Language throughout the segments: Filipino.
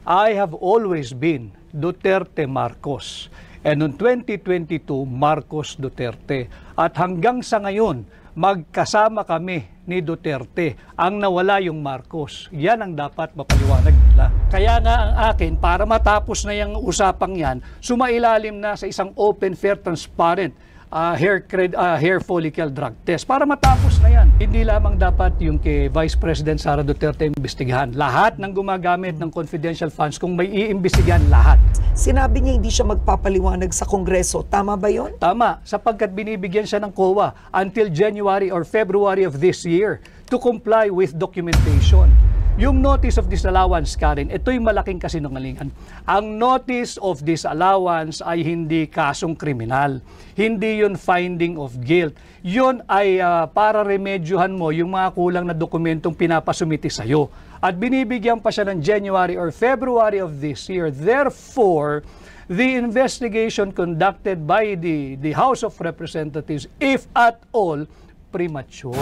I have always been Duterte Marcos. And noong 2022, Marcos Duterte. At hanggang sa ngayon, magkasama kami ni Duterte. Ang nawala yung Marcos. Yan ang dapat mapaliwanag nila. Kaya nga ang akin, para matapos na yung usapang yan, sumailalim na sa isang open, fair, transparent hair follicle drug test para matapos na yan. Hindi lamang dapat yung kay Vice President Sara Duterte imbestigahan. Lahat ng gumagamit ng confidential funds kung may iimbestigahan lahat. Sinabi niya hindi siya magpapaliwanag sa Kongreso. Tama ba yon? Tama, sapagkat binibigyan siya ng COA until January or February of this year to comply with documentation. Yung notice of disallowance, Karen, ito'y malaking kasinungalingan. Ang notice of disallowance ay hindi kasong kriminal. Hindi yun finding of guilt. Yun ay para remedyohan mo yung mga kulang na dokumentong pinapasumiti sa'yo. At binibigyan pa siya ng January or February of this year. Therefore, the investigation conducted by the House of Representatives, if at all, premature.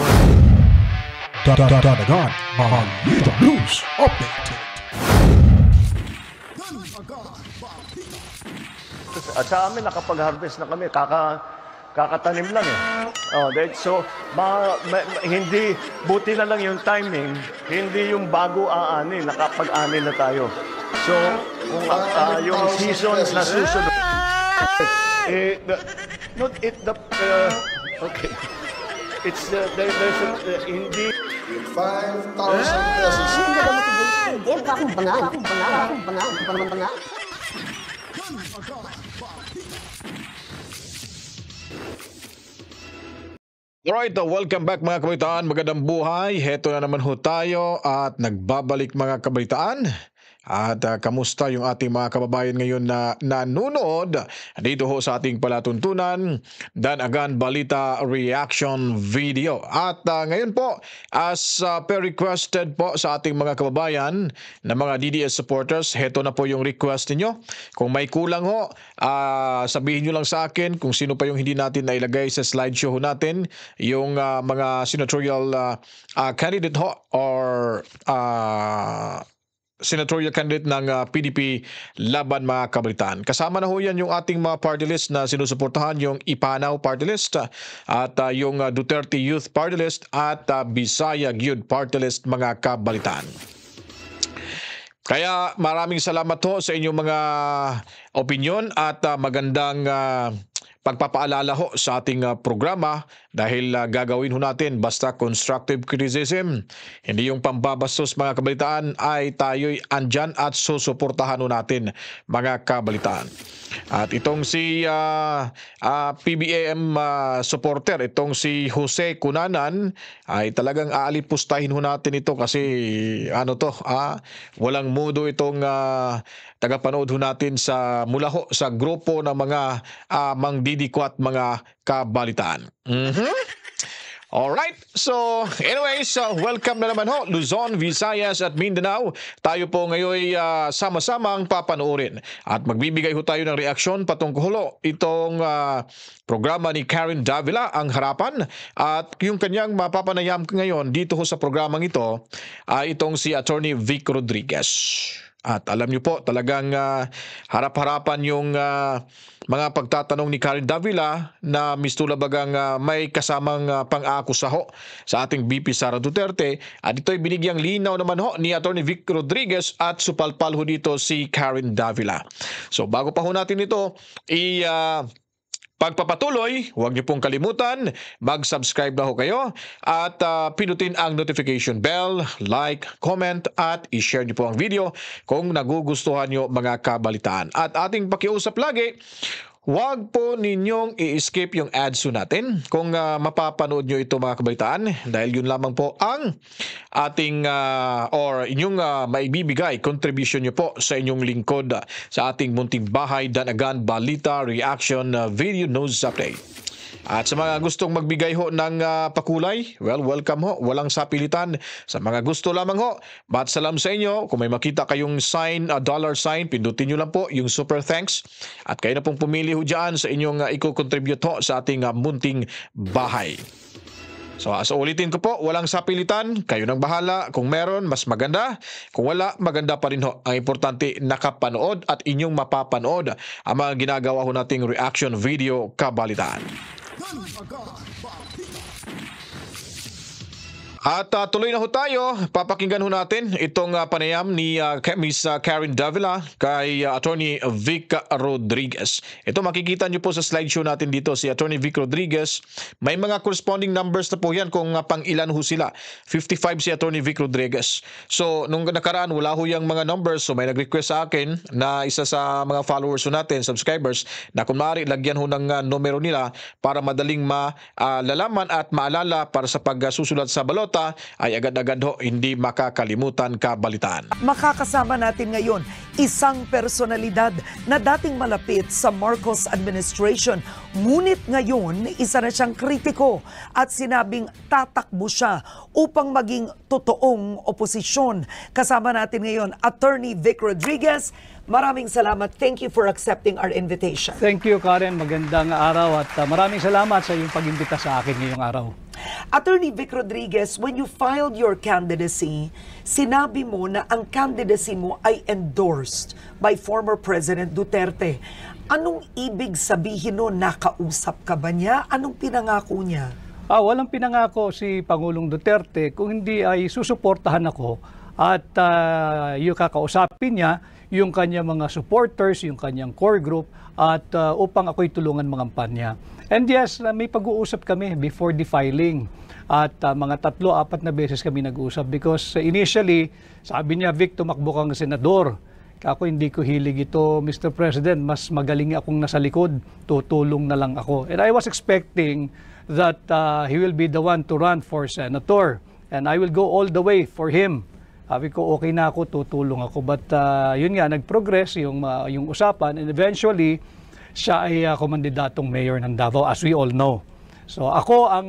Dadagan, Balita News Update. At sa amin, nakapag-harvest na kami, kakatanim lang eh. So, hindi, buti na lang yung timing, hindi yung bago aani, nakapag-ani na tayo. So, kung yung season na susunod, okay. It's, there's hindi, 5,000 pesos. Alright, welcome back mga kabaitaan. Magandang buhay. Heto na naman ho tayo at nagbabalik mga kabaitaan. At kamusta yung ating mga kababayan ngayon na nanonood dito ho sa ating palatuntunan Danagan Balita Reaction Video. At ngayon po, as per requested po sa ating mga kababayan na mga DDS supporters, heto na po yung request niyo. Kung may kulang ho, sabihin nyo lang sa akin kung sino pa yung hindi natin nailagay sa slideshow ho natin, yung mga senatorial candidate ho or senatorial candidate ng PDP laban mga kabalitaan. Kasama na ho yan yung ating mga party list na sinusuportahan, yung Ipanaw party list at yung Duterte Youth party list at Bisaya Youth party list mga kabalitaan. Kaya maraming salamat ho sa inyong mga opinion at magandang pagpapaalala ho sa ating programa dahil gagawin ho natin basta constructive criticism. Hindi yung pambabastos mga kabalitaan ay tayo'y andyan at susuportahan ho natin mga kabalitaan. At itong si PBAM supporter, itong si Jose Cunanan ay talagang aalipustahin ho natin ito kasi walang mudo itong tagapanood ho natin sa mula ho sa grupo ng mga mangdidikwat mga kabalitaan. Alright, so anyways, welcome na naman ho Luzon, Visayas at Mindanao. Tayo po ngayon sama-samang papanoorin at magbibigay ho tayo ng reaksyon patungkol ho itong programa ni Karen Davila, Ang Harapan, at yung kanyang mapapanayam ngayon dito ho sa programang ito itong si Attorney Vic Rodriguez. At alam niyo po, talagang harap-harapan yung mga pagtatanong ni Karen Davila na mistulabagang may kasamang pang-aakusa ho sa ating VP Sara Duterte. At ito'y binigyang linaw naman ho ni Atty. Vic Rodriguez at supalpal ho dito si Karen Davila. So bago pa ho natin ito, pagpapatuloy, huwag niyo pong kalimutan, mag-subscribe na ho kayo at pinutin ang notification bell, like, comment at i-share niyo po ang video kung nagugustuhan niyo mga kabalitaan. At ating pakiusap lagi, huwag po ninyong i-skip yung ads natin kung mapapanood nyo ito mga kabalitaan dahil yun lamang po ang ating or inyong maibibigay contribution nyo po sa inyong lingkod sa ating munting bahay Danagan Balita Reaction Video News Update. At sa mga gustong magbigay ho ng pakulay, well, welcome ho. Walang sapilitan. Sa mga gusto lamang ho, salam sa inyo. Kung may makita kayong sign, dollar sign, pindutin nyo lang po yung super thanks. At kayo na pong pumili ho dyan sa inyong i-contribute ho sa ating munting bahay. So as ulitin ko po, walang sapilitan, kayo nang bahala. Kung meron, mas maganda. Kung wala, maganda pa rin ho. Ang importante, nakapanood at inyong mapapanood ang mga ginagawa ho nating reaction video kabalitaan. At tuloy na ho tayo, papakinggan ho natin itong panayam ni Miss Karen Davila kay Attorney Vic Rodriguez. Ito makikita nyo po sa slideshow natin dito, si Attorney Vic Rodriguez. May mga corresponding numbers na po yan kung pang ilan ho sila. 55 si Attorney Vic Rodriguez. So nung nakaraan wala ho yung mga numbers, so may nag-request sa akin na isa sa mga followers ho natin, subscribers, na kung maaari lagyan ho ng numero nila para madaling malalaman at maalala para sa pagsusulat sa balot ay agad-agad ho hindi makakalimutan kabalitaan. Makakasama natin ngayon isang personalidad na dating malapit sa Marcos administration. Ngunit ngayon, isa na siyang kritiko at sinabing tatakbo siya upang maging totoong oposisyon. Kasama natin ngayon, Attorney Vic Rodriguez. Maraming salamat. Thank you for accepting our invitation. Thank you, Karen. Magandang araw at maraming salamat sa iyong pag-imbita sa akin ngayong araw. Attorney Vic Rodriguez, when you filed your candidacy, sinabi mo na ang candidacy mo ay endorsed by former President Duterte. Anong ibig sabihin nun? Nakausap ka ba niya? Anong pinangako niya? Walang pinangako si Pangulong Duterte kung hindi ay susuportahan ako at yung kakausapin niya yung kanyang mga supporters, yung kanyang core group at upang ako'y tulungan mangampanya. And yes, may pag-uusap kami before the filing at mga 3-4 na beses kami nag-usap because initially sabi niya, Vic, tumakbo kang senador. Ako hindi ko hilig ito, Mr. President, mas magaling akong nasa likod, tutulong na lang ako. And I was expecting that he will be the one to run for senator and I will go all the way for him. Sabi ko, okay na ako, tutulong ako. But yun nga, nag-progress yung usapan and eventually, siya ay komandidatong mayor ng Davao, as we all know. So ako ang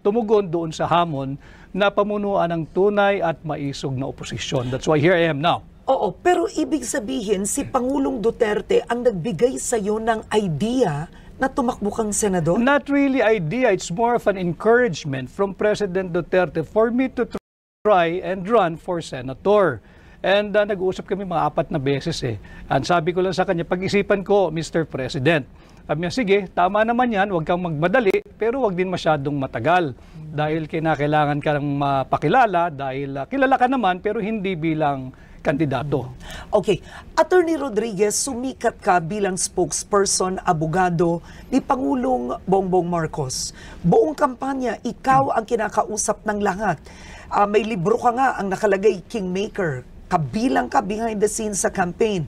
tumugon doon sa hamon na pamunuan ng tunay at maisog na oposisyon. That's why here I am now. Oo, pero ibig sabihin, si Pangulong Duterte ang nagbigay sa iyo ng idea na tumakbo kang senador? Not really idea, it's more of an encouragement from President Duterte for me to try and run for senator. And nag-uusap kami mga 4 na beses eh. And sabi ko lang sa kanya, pag-isipan ko, Mr. President. Sabi niya, sige, tama naman yan, huwag kang magmadali, pero huwag din masyadong matagal. Dahil kailangan ka ng mapakilala, dahil kilala ka naman, pero hindi bilang kandidato. Okay. Attorney Rodriguez, sumikat ka bilang spokesperson, abogado ni Pangulong Bongbong Marcos. Buong kampanya, ikaw ang kinakausap ng lahat. May libro ka nga ang nakalagay, Kingmaker. Kabilang ka behind the scenes sa campaign.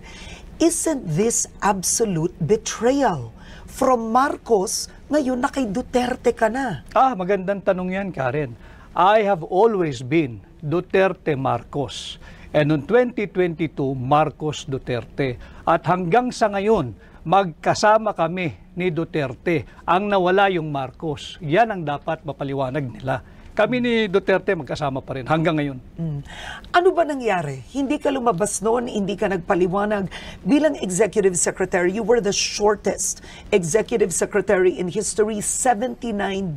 Isn't this absolute betrayal from Marcos ngayon na kay Duterte ka na? Magandang tanong yan, Karen. I have always been Duterte Marcos. And noong 2022, Marcos Duterte. At hanggang sa ngayon, magkasama kami ni Duterte. Ang nawala yung Marcos. Yan ang dapat mapaliwanag nila. Kami ni Duterte magkasama pa rin hanggang ngayon. Ano ba nangyari? Hindi ka lumabas noon, hindi ka nagpaliwanag. Bilang Executive Secretary, you were the shortest Executive Secretary in history, 79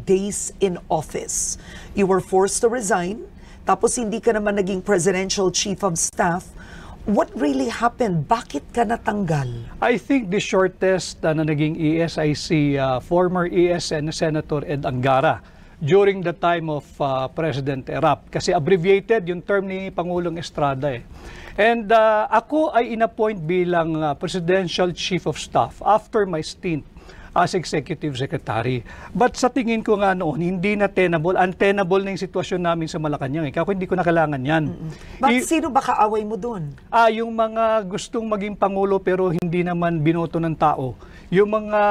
days in office. You were forced to resign, tapos hindi ka naman naging Presidential Chief of Staff. What really happened? Bakit ka natanggal? I think the shortest na naging ES ay si former ES Senator Ed Angara during the time of President Erap. Kasi abbreviated yung term ni Pangulong Estrada eh. And ako ay inappoint bilang Presidential Chief of Staff after my stint as Executive Secretary. But sa tingin ko nga noon, hindi na untenable na yung sitwasyon namin sa Malacanang. Ako hindi ko na kailangan yan. Bakit sino ba kaaway mo doon? Yung mga gustong maging Pangulo pero hindi naman binoto ng tao. Yung mga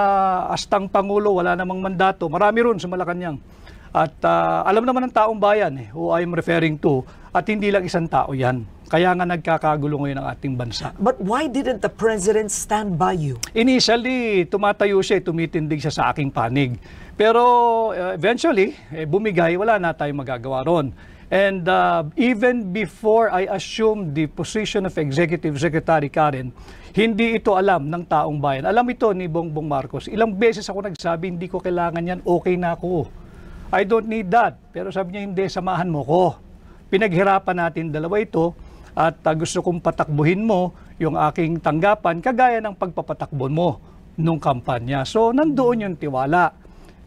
astang Pangulo, wala namang mandato. Marami ron sa Malacanang. At alam naman ng taong bayan who I'm referring to, at hindi lang isang tao yan. Kaya nga nagkakagulo ngayon ang ating bansa. But why didn't the President stand by you? Initially, tumatayo siya, tumitindig siya sa aking panig. Pero eventually, bumigay, wala na tayong magagawa ron. And even before I assumed the position of Executive Secretary, Karen, hindi ito alam ng taong bayan. Alam ito ni Bongbong Marcos. Ilang beses ako nagsabi, hindi ko kailangan yan, okay na ako. I don't need that. Pero sabi niya, hindi, samahan mo ko. Pinaghirapan natin dalawa ito at gusto kong patakbuhin mo yung aking tanggapan kagaya ng pagpapatakbo mo nung kampanya. So, nandoon yung tiwala.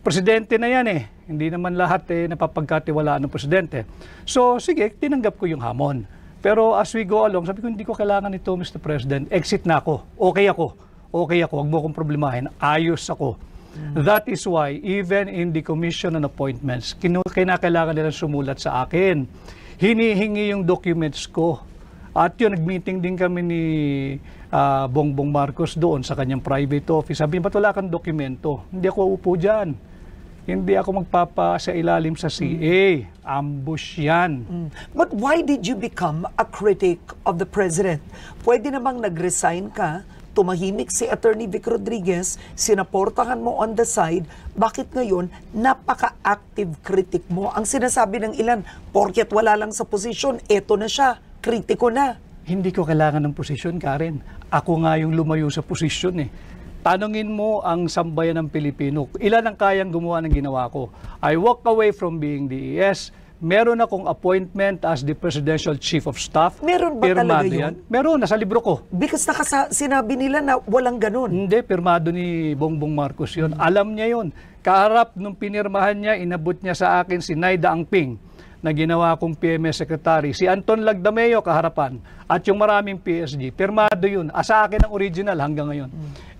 Presidente na yan eh. Hindi naman lahat napapagkatiwalaan ng presidente. So, sige, tinanggap ko yung hamon. Pero as we go along, sabi ko, hindi ko kailangan ito, Mr. President. Exit na ako. Okay ako. Okay ako. Huwag mo akong problemahin. Ayos ako. That is why, even in the commission on appointments, kinakailangan nilang sumulat sa akin. Hinihingi yung documents ko. At yun, nag-meeting din kami ni Bongbong Marcos doon sa kanyang private office. Sabi niya, ba't wala kang dokumento? Hindi ako upo dyan. Hindi ako magpapa sa ilalim sa CA. Ambush yan. But why did you become a critic of the president? Pwede namang nag-resign ka, tumahimik si Attorney Vic Rodriguez, sinaportahan mo on the side, bakit ngayon napaka-active critic mo? Ang sinasabi ng ilan, porket wala lang sa posisyon, eto na siya, kritiko na. Hindi ko kailangan ng posisyon, Karen. Ako nga yung lumayo sa posisyon eh. Tanungin mo ang sambayan ng Pilipino. Ilan ang kayang gumawa ng ginawa ko? I walk away from being DES. Meron akong appointment as the Presidential Chief of Staff. Meron ba talaga yun? Meron, nasa libro ko. Because sinabi nila na walang ganun. Hindi, pirmado ni Bongbong Marcos yun. Alam niya yun. Kaharap nung pinirmahan niya, inabot niya sa akin si Naida Angping na ginawa kong PMS Secretary. Si Anton Lagdameo kaharapan. At yung maraming PSG. Pirmado yun. Sa akin ang original hanggang ngayon.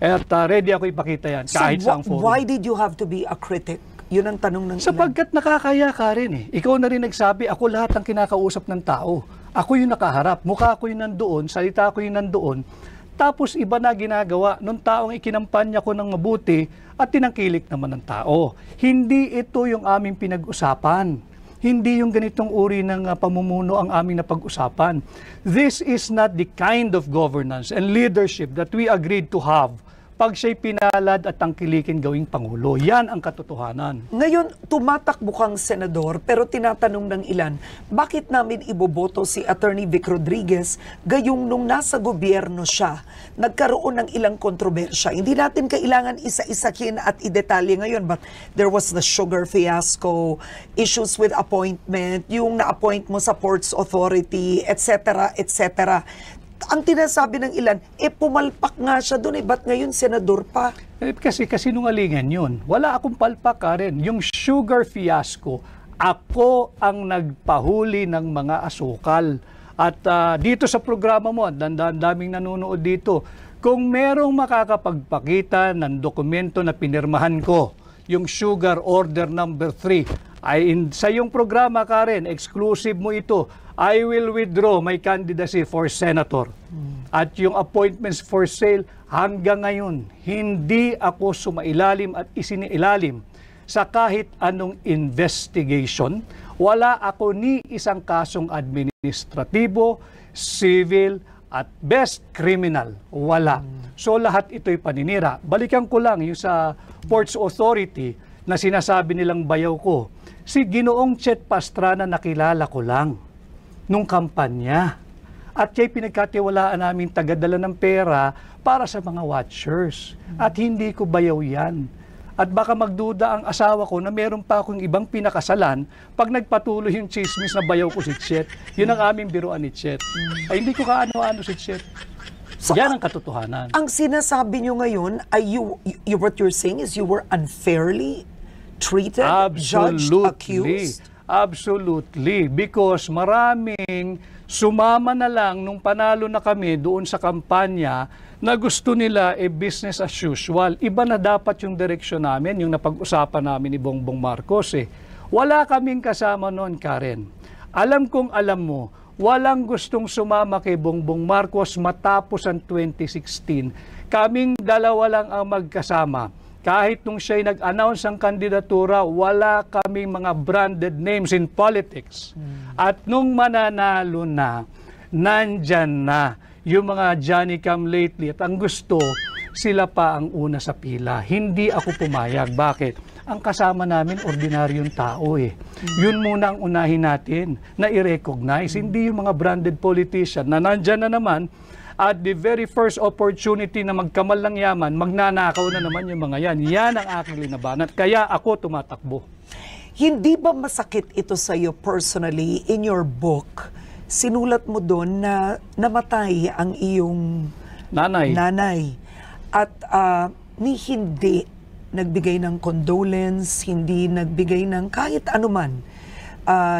At ready ako ipakita yan kahit So, saang forum. why did you have to be a critic? Yun ang tanong ng ilan. Sapagkat nakakaya ka rin eh. Ikaw na rin nagsabi, ako lahat ang kinakausap ng tao. Ako yung nakaharap, mukha ko yung nandoon, salita ko yung nandoon. Tapos iba na ginagawa nung taong ikinampanya ko ng mabuti at tinangkilik naman ng tao. Hindi ito yung aming pinag-usapan. Hindi yung ganitong uri ng pamumuno ang aming napag-usapan. This is not the kind of governance and leadership that we agreed to have pag siya'y pinalad at tangkilikin gawing Pangulo. Yan ang katotohanan. Ngayon, tumatakbo kang senador, pero tinatanong ng ilan, bakit namin iboboto si Attorney Vic Rodriguez gayong nung nasa gobyerno siya, nagkaroon ng ilang kontrobersya. Hindi natin kailangan isa-isakin at idetalye ngayon, but there was the sugar fiasco, issues with appointment, yung na-appoint mo sa Ports Authority, etc., etc. Ang tinasabi ng ilan, pumalpak nga siya doon, ba't ngayon senador pa? Kasi kasinungalingan yun. Wala akong palpak, Karen. Yung sugar fiasco, ako ang nagpahuli ng mga asukal. At dito sa programa mo, daming nanonood dito, kung merong makakapagpakita ng dokumento na pinirmahan ko, yung Sugar Order number 3, sa iyong programa, Karen, exclusive mo ito, I will withdraw my candidacy for senator. At yung appointments for sale, hanggang ngayon, hindi ako sumailalim at isiniilalim sa kahit anong investigation. Wala ako ni isang kasong administratibo, civil, at best criminal. Wala. So lahat ito'y paninira. Balikan ko lang yung sa Ports Authority na sinasabi nilang bayaw ko. Si Ginoong Chet Pastrana nakilala ko lang nung kampanya. At kaya pinagkatiwalaan namin tagadala ng pera para sa mga watchers. At hindi ko bayaw yan. At baka magduda ang asawa ko na meron pa akong ibang pinakasalan pag nagpatuloy yung chismis na bayaw ko si Chet. Yun ang aming biruan ni Chet. Ay hindi ko kaano-ano si Chet. So, yan ang katotohanan. Ang sinasabi nyo ngayon ay what you're saying is you were unfairly treated, judged, accused? Absolutely. Because maraming sumama na lang nung panalo na kami doon sa kampanya na gusto nila business as usual. Iba na dapat yung direksyon namin, yung napag-usapan namin ni Bongbong Marcos eh. Wala kaming kasama noon, Karen. Alam kong alam mo, walang gustong sumama kay Bongbong Marcos matapos ang 2016. Kaming dalawa lang ang magkasama. Kahit nung siya'y nag-announce ang kandidatura, wala kaming mga branded names in politics. At nung mananalo na, nandyan na yung mga Johnny Come Lately. At ang gusto, sila pa ang una sa pila. Hindi ako pumayag. Bakit? Ang kasama namin, ordinaryong tao eh. Yun muna ang unahin natin na i-recognize. Hindi yung mga branded politician na nandyan na naman at the very first opportunity na magkamal ng yaman, magnanakaw na naman yung mga yan. Yan ang aking linabanan. Kaya ako tumatakbo. Hindi ba masakit ito sa iyo personally in your book? Sinulat mo doon na namatay ang iyong nanay. At hindi nagbigay ng condolence, hindi nagbigay ng kahit anuman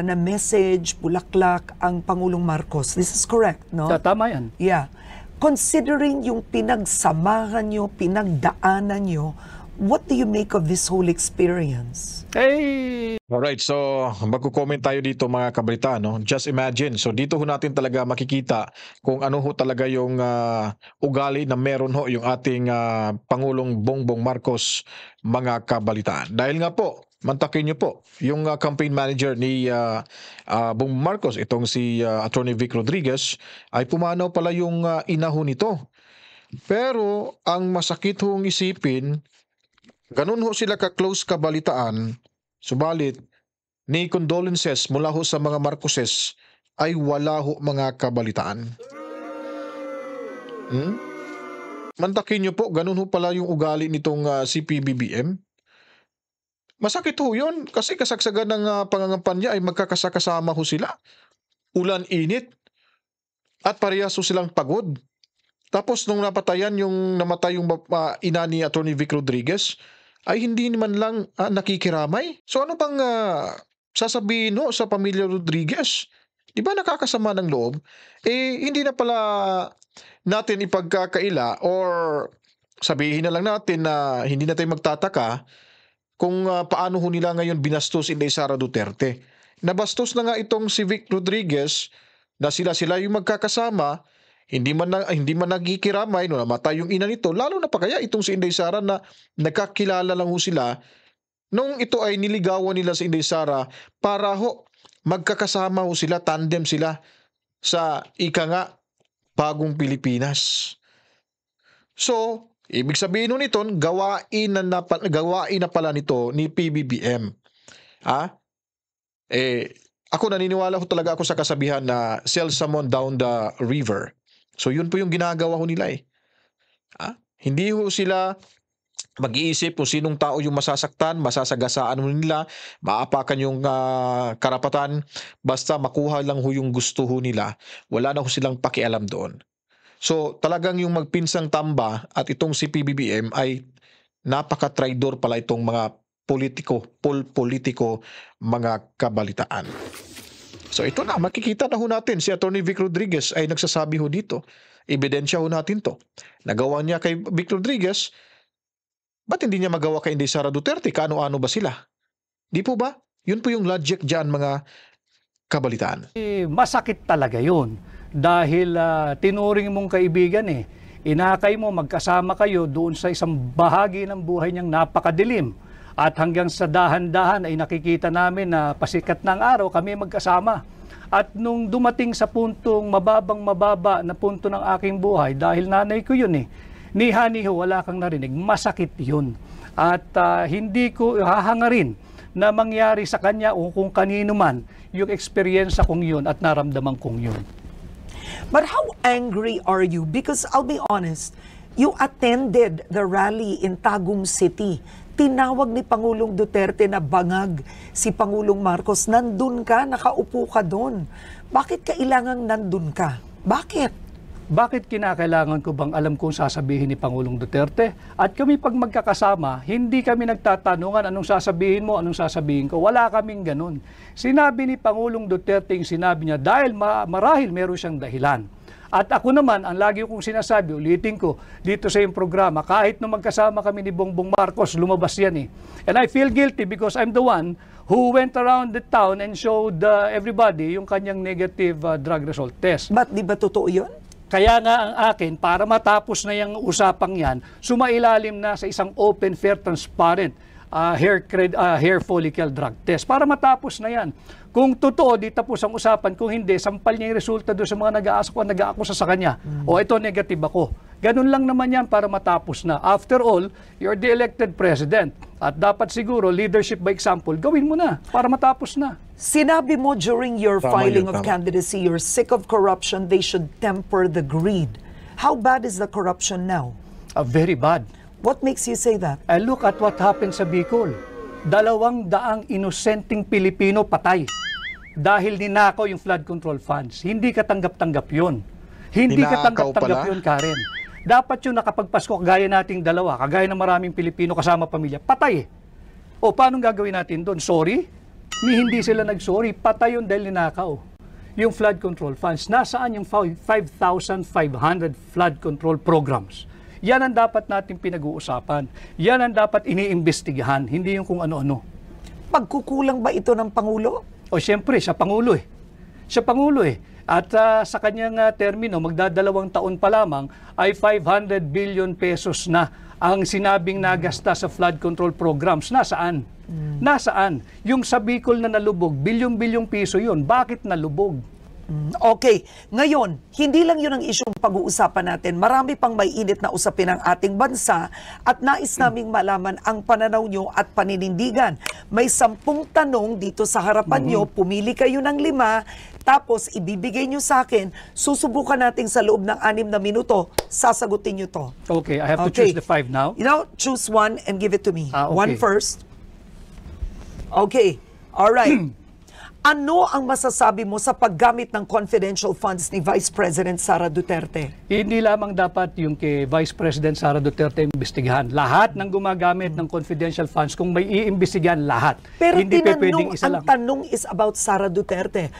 na message, bulaklak ang Pangulong Marcos. This is correct, no? Tama yan. Yeah. Considering yung pinagsamahan nyo, pinagdaanan nyo, what do you make of this whole experience? Alright, so magko-comment tayo dito mga kabalita, no? Just imagine, so dito ho natin talaga makikita kung ano ho talaga yung ugali na meron ho yung ating Pangulong Bongbong Marcos, mga kabalitaan. Dahil nga po, mantakin nyo po, yung campaign manager ni Bongbong Marcos, itong si Attorney Vic Rodriguez, ay pumanaw pala yung ina ho nito. Pero ang masakit hong isipin, ganun ho sila ka-close kabalitaan, subalit ni condolences mula ho sa mga Marcoses ay wala ho mga kabalitaan. Mantakin nyo po, ganun ho pala yung ugali nitong si PBBM. Masakit ho yun kasi kasagsagan ng pangangampanya ay magkakasakasama ho sila. Ulan, init at parehas ho silang pagod. Tapos nung namatay yung ina ni Attorney Vic Rodriguez, ay hindi naman lang nakikiramay. So ano bang sasabihin ho sa pamilya Rodriguez? Di ba nakakasama ng loob? Hindi na pala natin ipagkakaila or sabihin na lang natin na hindi na tayo magtataka kung paano ho nila ngayon binastos Inday Sara Duterte. Nabastos na nga itong si Vic Rodriguez na sila yung magkakasama. Hindi man nagkikiramay no, namatay yung ina nito, lalo na pa kaya itong si Inday Sara na nagkakilala lang ho sila nung ito ay niligawan nila si Inday Sara para ho magkakasama ho sila, tandem sila sa bagong Pilipinas. So, ibig sabihin nun ito, gawain na pala nito ni PBBM. Ako naniniwala ho talaga ako sa kasabihan na sell someone down the river. So yun po yung ginagawa ho nila Hindi ho sila mag-iisip kung sinong tao yung masasaktan, masasagasaan ho nila, maapakan yung karapatan, basta makuha lang ho yung gusto ho nila. Wala na ho silang pakialam doon. So talagang yung magpinsang tamba at itong si PBBM ay napaka-traidor pala itong mga politiko, mga kabalitaan. So ito na, makikita na ho natin si Attorney Vic Rodriguez ay nagsasabi ho dito. Ebidensya ho natin to. Nagawa niya kay Vic Rodriguez, ba't hindi niya magawa kay Inday Sara Duterte? Kaano-ano ba sila? Di po ba? Yun po yung logic dyan, mga kabalitaan. Masakit talaga yun. Dahil tinuring mong kaibigan inakay mo, magkasama kayo doon sa isang bahagi ng buhay niyang napakadilim. At hanggang sa dahan-dahan ay nakikita namin na pasikat ng araw kami magkasama. At nung dumating sa puntong mababa na punto ng aking buhay, dahil nanay ko yun niho, wala kang narinig, masakit yun. At hindi ko hahangarin na mangyari sa kanya o kung kanino man yung eksperyensya kong yun at naramdaman kong yun. But how angry are you? Because I'll be honest, you attended the rally in Tagum City. Tinawag ni Pangulong Duterte na bangag si Pangulong Marcos. Nandun ka, nakaupo ka doon. Bakit kailangang nandun ka? Bakit? Bakit kinakailangan ko bang alam kung sasabihin ni Pangulong Duterte? At kami pag magkakasama, hindi kami nagtatanungan anong sasabihin mo, anong sasabihin ko. Wala kaming ganun. Sinabi ni Pangulong Duterte yung sinabi niya dahil marahil meron siyang dahilan. At ako naman, ang lagi kong sinasabi, ulitin ko, dito sa iyong programa, kahit nung magkasama kami ni Bongbong Marcos, lumabas yan And I feel guilty because I'm the one who went around the town and showed everybody yung kanyang negative drug result test. Ba't di ba totoo yun? Kaya nga ang akin, para matapos na yung usapang yan, sumailalim na sa isang open, fair, transparent hair follicle drug test. Para matapos na yan. Kung totoo, di tapos ang usapan. Kung hindi, sampal niya yung resulta doon sa mga nag-aakusa sa kanya. O ito, negative ako. Ganun lang naman yan para matapos na. After all, you're the elected president. At dapat siguro, leadership by example, gawin mo na para matapos na. Sinabi mo during your filing of tama. candidacy, you're sick of corruption, they should temper the greed. How bad is the corruption now? Very bad. What makes you say that? Look at what happened sa Bicol. 200 inosenteng Pilipino patay dahil ninakaw yung flood control funds. Hindi katanggap-tanggap yun. Hindi Ninakaw katanggap-tanggap pala? yun, Karen. Dapat yung nakapagpasko, kagaya nating dalawa, kagaya ng maraming Pilipino kasama pamilya, patay. O paano gagawin natin doon? Sorry? Hindi sila nag-sorry. Patay yun dahil ninakaw. Yung flood control funds. Nasaan yung 5,500 flood control programs? Yan ang dapat natin pinag-uusapan. Yan ang dapat iniimbestigahan, hindi yung kung ano-ano. Pagkukulang ba ito ng Pangulo? O siyempre, siya Pangulo eh. Siya Pangulo eh. At sa kanyang termino, magdadalawang taon pa lamang, ay 500 billion pesos na ang sinabing nagasta sa flood control programs. Nasaan? Nasaan? Yung sa Bicol na nalubog, bilyong-bilyong piso yun. Bakit nalubog? Okay. Ngayon, hindi lang yun ang isyong pag-uusapan natin. Marami pang may init na usapin ng ating bansa at nais naming malaman ang pananaw nyo at paninindigan. May 10 tanong dito sa harapan nyo. Pumili kayo ng 5, tapos ibibigay nyo sa akin. Susubukan natin sa loob ng 6 na minuto. Sasagutin nyo to. Okay, I have to choose the 5 now. You know, choose one and give it to me. Okay. One first. Okay. All right. Ano ang masasabi mo sa paggamit ng confidential funds ni Vice President Sara Duterte? Hindi lamang dapat yung kay Vice President Sara Duterte imbestigahan. Lahat ng gumagamit ng confidential funds, kung may iimbestigahan, lahat. Pero hindi pwedeng isa ang lang. tanong is about Sara Duterte.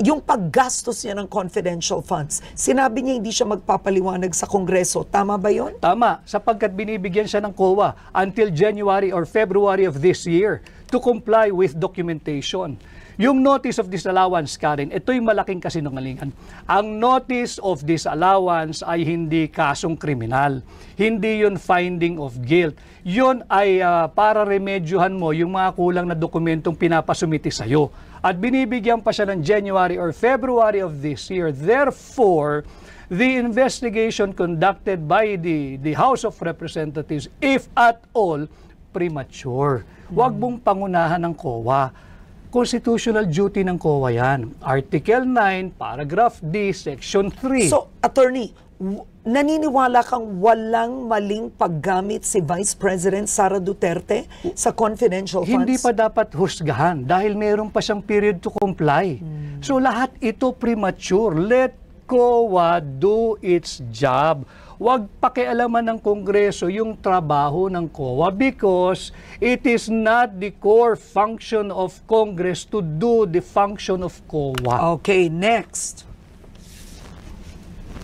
Yung paggastos niya ng confidential funds, sinabi niya hindi siya magpapaliwanag sa Kongreso. Tama ba yun? Tama, sapagkat binibigyan siya ng COA until January or February of this year to comply with documentation. Yung notice of disallowance, Karen, ito'y malaking kasinungalingan. Ang notice of disallowance ay hindi kasong kriminal. Hindi yun finding of guilt. Yun ay para remedyohan mo yung mga kulang na dokumentong pinapasumiti sa'yo. At binibigyan pa siya ng January or February of this year. Therefore, the investigation conducted by the House of Representatives, if at all, premature. Huwag mong pangunahan ng COA. Constitutional duty ng COA yan. Article 9, Paragraph D, Section 3. So, Attorney, naniniwala kang walang maling paggamit si Vice President Sara Duterte sa confidential funds? Hindi pa dapat husgahan dahil meron pa siyang period to comply. So lahat ito premature. Let COA do its job. Huwag pakialaman ng Kongreso yung trabaho ng COA because it is not the core function of Congress to do the function of COA. Okay, next.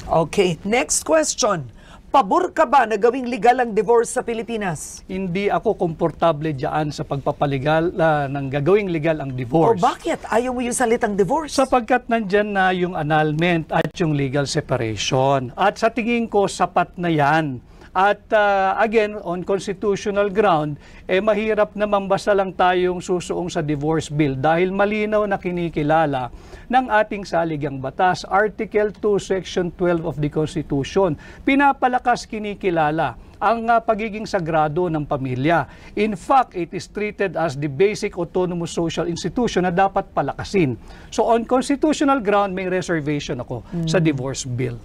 Okay, next question. Pabor ka ba na gawing legal ang divorce sa Pilipinas? Hindi ako komportable diyan sa pagpapalegal ng gagawing legal ang O divorce. bakit? Ayaw mo yung salitang divorce? Sapagkat nandyan na yung annulment at yung legal separation. At sa tingin ko, sapat na yan. At again, on constitutional ground, mahirap naman basta lang tayong susuong sa divorce bill dahil malinaw na kinikilala ng ating saligang batas, Article 2, Section 12 of the Constitution. Pinapalakas kinikilala ang pagiging sagrado ng pamilya. In fact, it is treated as the basic autonomous social institution na dapat palakasin. So on constitutional ground, may reservation ako sa divorce bill.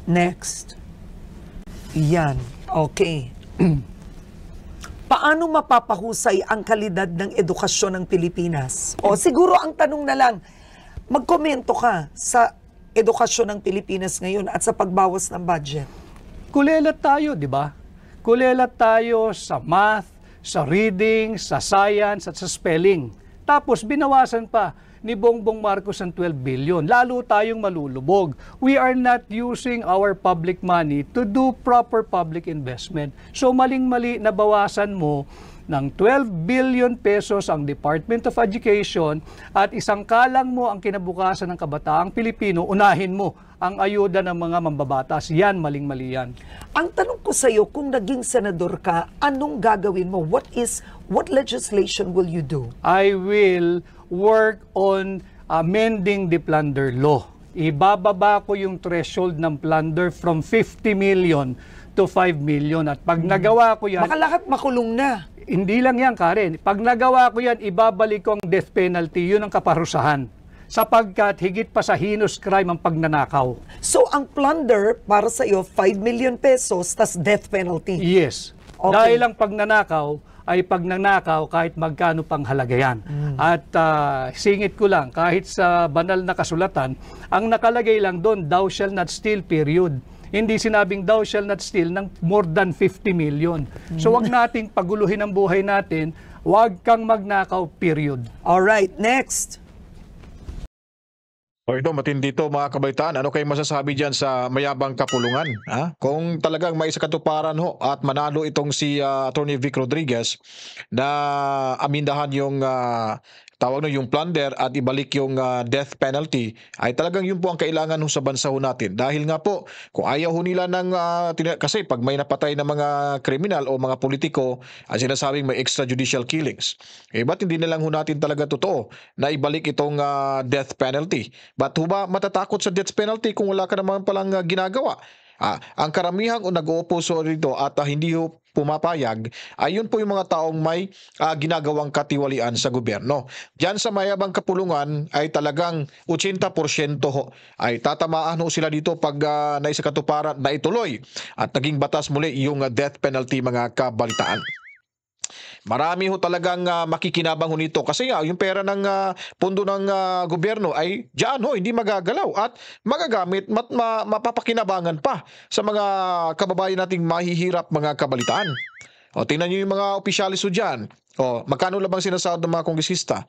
Next. Yan. Okay. Paano mapapahusay ang kalidad ng edukasyon ng Pilipinas? O siguro ang tanong na lang, magkomento ka sa edukasyon ng Pilipinas ngayon at sa pagbawas ng budget. Kulelat tayo, di ba? Kulelat tayo sa math, sa reading, sa science, at sa spelling. Tapos binawasan pa ni Bongbong Marcos ang 12 billion. Lalo tayong malulubog. We are not using our public money to do proper public investment. So maling-mali na bawasan mo ng 12 billion pesos ang Department of Education at isang kalang mo ang kinabukasan ng kabataang Pilipino, unahin mo ang ayuda ng mga mambabatas. Yan, maling-mali yan. Ang tanong ko sa iyo, kung naging senador ka, anong gagawin mo? What legislation will you do? I will work on amending the plunder law. Ibababa ko yung threshold ng plunder from 50 million to 5 million. At pag nagawa ko yan, Baka lahat makulong na. hindi lang yan, Karen. Pag nagawa ko yan, ibabalik ko ang death penalty. Yun ang kaparusahan. Sapagkat higit pa sa heinous crime ang pagnanakaw. So ang plunder para sa iyo 5 million pesos tas death penalty. Yes. Okay. Dahil ang pagnanakaw ay pag nanakaw kahit magkano pang halaga yan. At singit ko lang, kahit sa banal na kasulatan, ang nakalagay lang doon, thou shall not steal, period. Hindi sinabing thou shall not steal ng more than 50 million. So wag nating paguluhin ang buhay natin, wag kang magnakaw, period. Alright, next. O ito, matindi to mga kabaitaan. Ano kayo masasabi dyan sa mayabang kapulungan? Ha? Kung talagang may sakatuparan ho at manalo itong si Attorney Vic Rodriguez na amindahan yung tawag yung plunder at ibalik yung death penalty, ay talagang yun po ang kailangan ho sa bansa ho natin. Dahil nga po, kung ayaw ho nila ng, kasi pag may napatay na mga kriminal o mga politiko, ang sinasabing may extrajudicial killings, ba't hindi na lang ho natin talaga totoo na ibalik itong death penalty? Ba't ho ba matatakot sa death penalty kung wala ka naman palang ginagawa? Ang karamihang nag-uuposo rito at hindi ho pumapayag, ay yun po yung mga taong may ginagawang katiwalian sa gobyerno. Diyan sa mayabang kapulungan ay talagang 80% ho ay tatamaan ho sila dito pag naisakatuparan na ituloy at naging batas muli yung death penalty, mga kabalitaan. Marami ho talagang makikinabang ho nito kasi nga yung pera ng pondo ng gobyerno ay diyan ho hindi magagalaw at magagamit mapapakinabangan pa sa mga kababayan nating mahihirap, mga kabalitaan. O tingnan niyo yung mga opisyalis ho diyan. O magkano labang sinasahod ng mga kongresista?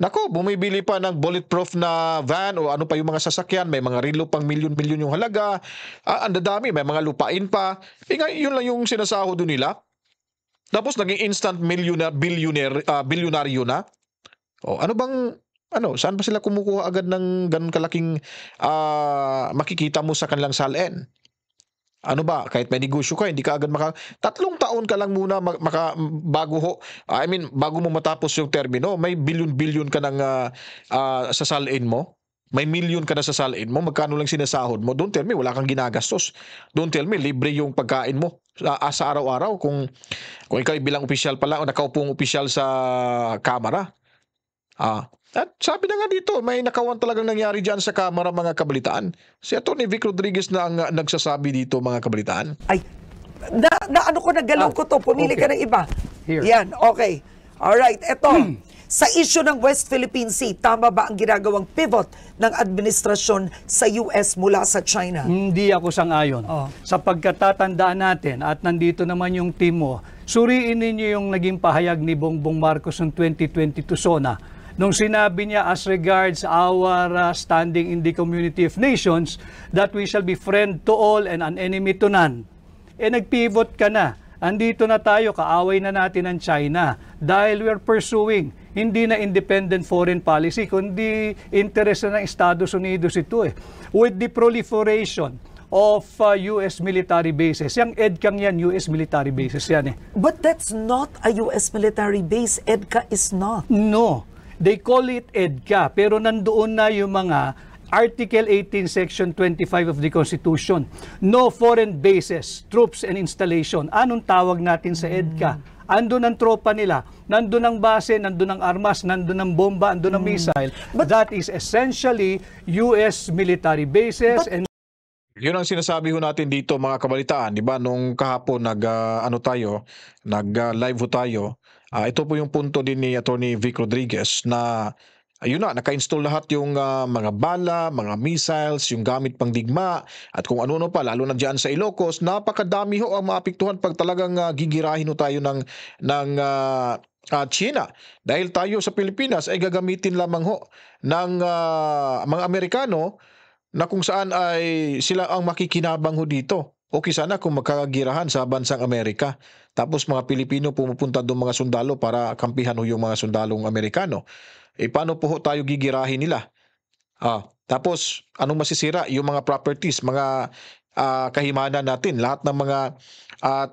Nako, bumibili pa ng bulletproof na van o ano pa yung mga sasakyan, may mga relo pang milyon-milyon yung halaga. Ang dadami, may mga lupain pa. Yun lang yung sinasahod nila. Tapos naging instant bilyonaryo na. O ano bang saan ba sila kumukuha agad ng ganun kalaking makikita mo sa kanilang salin? Ano ba, kahit may negosyo ka, hindi ka agad 3 taon ka lang muna bago mo matapos yung termino, may bilyon-bilyon ka ng sa salin mo. May milyon ka na sa salin mo, magkano lang sinasahod mo, don't tell me wala kang ginagastos. Don't tell me libre yung pagkain mo sa araw-araw kung ikaw bilang opisyal pala o nakaupong opisyal sa kamara. At sabi na nga dito, may nakawan talagang nangyari dyan sa kamara, mga kabalitaan. Si Atty. Vic Rodriguez na ang nagsasabi dito, mga kabalitaan. Ay, nagalaw ko to. Pumili okay. ka ng iba. Here. Yan, okay. Alright, eto. Sa issue ng West Philippine Sea, tama ba ang ginagawang pivot ng administrasyon sa US mula sa China? Hindi ako sang-ayon. Sa pagkatatandaan natin, at nandito naman yung team mo, suriin ninyo yung naging pahayag ni Bongbong Marcos noong 2022 SONA. Nung sinabi niya as regards our standing in the community of nations, that we shall be friend to all and an enemy to none. Nag-pivot ka na. Andito na tayo, kaaway na natin ang China dahil we're pursuing hindi na independent foreign policy, kundi interest na ng Estados Unidos ito with the proliferation of US military bases. Yang EDCA yan, US military bases yan But that's not a US military base. EDCA is not. No, they call it EDCA, pero nandoon na yung mga Article 18, Section 25 of the Constitution. No foreign bases, troops and installation. Anong tawag natin sa EDCA? Andun ang tropa nila, nandun ang base, nandun ang armas, nandun ang bomba, nandun ang missile. But that is essentially US military bases. And yun ang sinasabi ho natin dito, mga kabalitaan, di ba? Nung kahapon nag-live ho tayo. Ito po yung punto din ni Atty. Vic Rodriguez na ayun na, naka-install lahat yung mga bala, mga missiles, yung gamit pang digma, at kung ano-ano pa, lalo na dyan sa Ilocos, napakadami ho ang maapektuhan pag talagang gigirahin ho tayo ng China. Dahil tayo sa Pilipinas ay gagamitin lamang ho ng mga Amerikano na kung saan ay sila ang makikinabang ho dito. Okay sana kung magkagirahan sa bansang Amerika. Tapos mga Pilipino pumupunta doon mga sundalo para kampihan ho yung mga sundalong Amerikano. Paano po tayo gigirahin nila? Tapos, anong masisira? Yung mga properties, mga kahimanan natin, lahat ng mga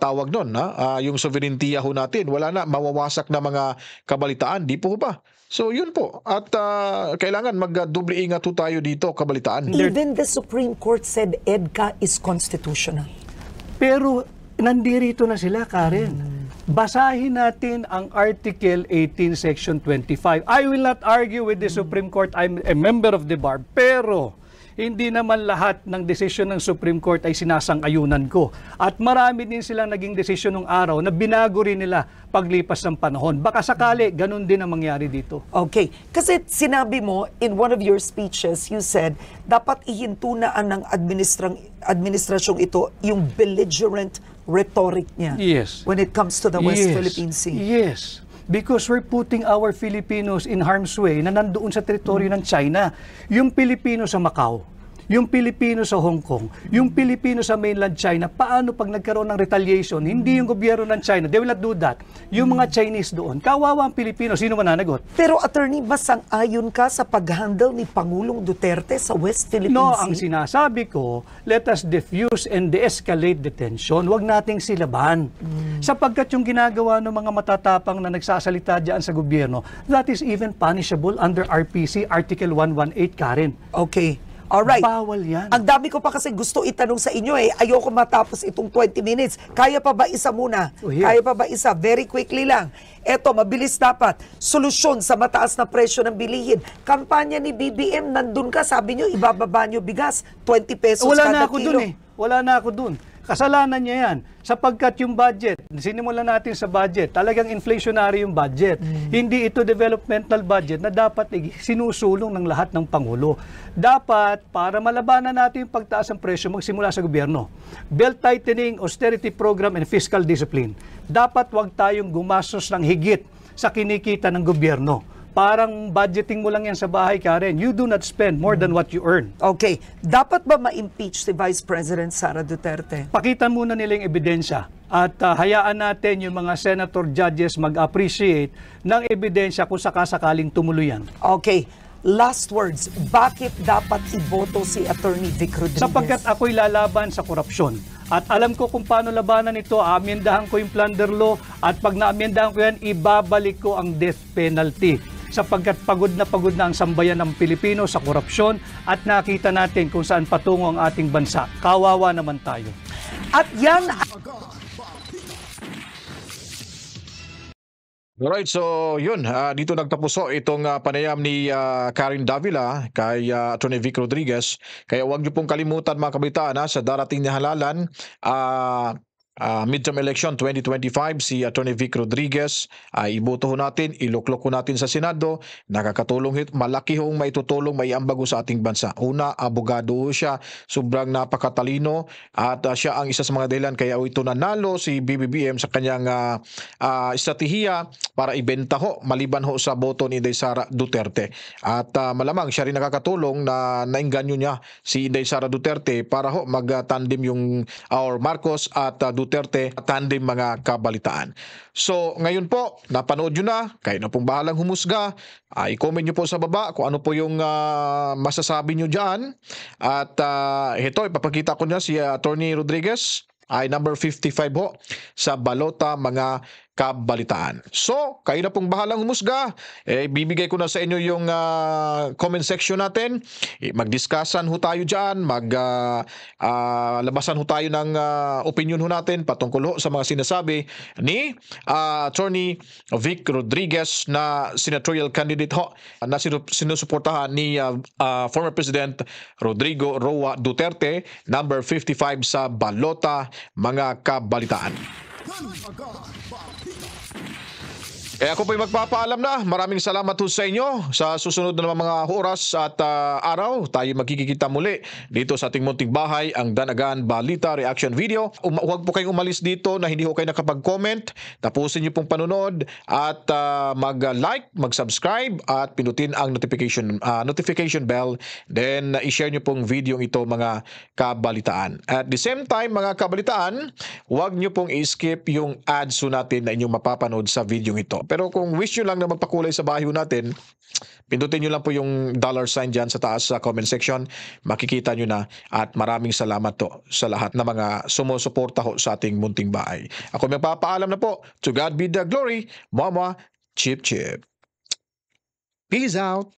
tawag nun, yung sovereignty ho natin, wala na, mawawasak na mga kabalitaan, di po ba? So, yun po. At kailangan mag-doble ingat ho tayo dito, kabalitaan. Even the Supreme Court said EDCA is constitutional. pero nandirito na sila, Karen. Basahin natin ang Article 18, Section 25. I will not argue with the Supreme Court. I'm a member of the bar. Pero hindi naman lahat ng desisyon ng Supreme Court ay sinasang-ayunan ko. At marami din silang naging desisyon ng araw na binago rin nila paglipas ng panahon. Baka sakali, ganun din ang mangyari dito. Okay. Kasi sinabi mo, in one of your speeches, you said, dapat ihintunaan ng administrasyong ito yung belligerent rhetoric niya Yes. when it comes to the West Yes. Philippine Sea. Yes. Because we're putting our Filipinos in harm's way na nandoon sa teritoryo ng China. Yung Pilipino sa Macau, yung Pilipino sa Hong Kong, yung Pilipino sa mainland China, paano pag nagkaroon ng retaliation? Hindi yung gobyerno ng China, they will not do that. Yung mga Chinese doon, kawawa ang Pilipino, sino mananagot? Pero attorney, basang-ayon ka sa pag-handle ni Pangulong Duterte sa West Philippine No, Sea? ang sinasabi ko, let us diffuse and de-escalate the tension. Huwag nating silaban. Sapagkat yung ginagawa ng mga matatapang na nagsasalita dyan sa gobyerno, that is even punishable under RPC Article 118, Karen. Okay. Alright. Bawal yan. Ang dami ko pa kasi gusto itanong sa inyo eh. Ayoko matapos itong 20 minutes. Kaya pa ba isa muna? Oh, here. Kaya pa ba isa? Very quickly lang. Eto, mabilis dapat. Solusyon sa mataas na presyo ng bilihin. Kampanya ni BBM, nandun ka. Sabi nyo, ibababa nyo bigas. 20 pesos Wala kada na ako kilo. dun eh. Wala na ako dun. Kasalanan niya yan. Sapagkat yung budget, sinimulan natin sa budget, talagang inflationary yung budget. Hindi ito developmental budget na dapat sinusulong ng lahat ng Pangulo. Dapat, para malabanan natin yung pagtaas ng presyo, magsimula sa gobyerno. Belt tightening, austerity program, and fiscal discipline. Dapat wag tayong gumastos ng higit sa kinikita ng gobyerno. Parang budgeting mo lang yan sa bahay, Karen. You do not spend more than what you earn. Okay. Dapat ba ma-impeach si Vice President Sara Duterte? Pakita muna nila yung ebidensya at hayaan natin yung mga senator judges mag-appreciate ng ebidensya kung sakasakaling tumuloy yan. Okay. Last words. Bakit dapat iboto si Attorney Vic Rodriguez? Sapagkat ako'y lalaban sa korupsyon. At alam ko kung paano labanan ito, aamyendahan ko yung plunder law at pag naamyendahan ko yan, ibabalik ko ang death penalty. Sapagkat pagod na ang sambayan ng Pilipino sa korupsyon at nakita natin kung saan patungo ang ating bansa. Kawawa naman tayo. At yan Alright, so yun, dito nagtapuso itong panayam ni Karen Davila kay Atty. Vic Rodriguez. Kaya huwag niyo pong kalimutan mga kabitaan sa darating na halalan, midterm election 2025, si Atty. Vic Rodriguez ay iboto natin, iluklok natin sa Senado. Nakakatulong, malaki hong maitutulong, maiambago sa ating bansa. Una, abogado siya, sobrang napakatalino at siya ang isa sa mga dahilan kaya ito nanalo si BBM sa kanyang estratehiya para ibenta maliban sa boto ni Inday Sara Duterte. At malamang siya rin nakakatulong na nainganyo niya si Inday Sara Duterte para mag-tandem yung Marcos at Duterte, tandem mga kabalitaan. So ngayon po, napanood nyo na, kayo na pong bahalang humusga. I-comment nyo po sa baba kung ano po yung masasabi nyo dyan. At ito, ipapakita ko niya si Atty. Rodriguez ay number 55 sa balota mga kabalitaan. So, kayo na pong bahalang humusga. Bibigay ko na sa inyo yung comment section natin. Mag-discussan tayo dyan. Labasan tayo ng opinion natin patungkol sa mga sinasabi ni Attorney Vic Rodriguez na senatorial candidate na sinusuportahan ni former President Rodrigo Roa Duterte, number 55 sa balota mga kabalitaan. Ako po'y magpapaalam na. Maraming salamat sa inyo. Sa susunod na mga oras at araw, tayo magkikita muli dito sa ating munting bahay, ang Danagan Balita Reaction Video. Huwag po kayong umalis dito na hindi kayo nakapag-comment. Tapusin niyo pong panonood at mag-like, mag-subscribe at pinutin ang notification bell. Then i-share niyo pong video ito mga kabalitaan. At the same time mga kabalitaan, huwag niyo pong i-skip yung ads natin na inyong mapapanood sa video ito. Pero kung wish nyo lang na magpakulay sa bahay natin, pindutin nyo lang po yung $sign dyan sa taas sa comment section. Makikita nyo na at maraming salamat sa lahat na mga sumusuporta sa ating munting bahay. Ako magpapaalam na po. To God be the glory. Mama, chip chip. Peace out.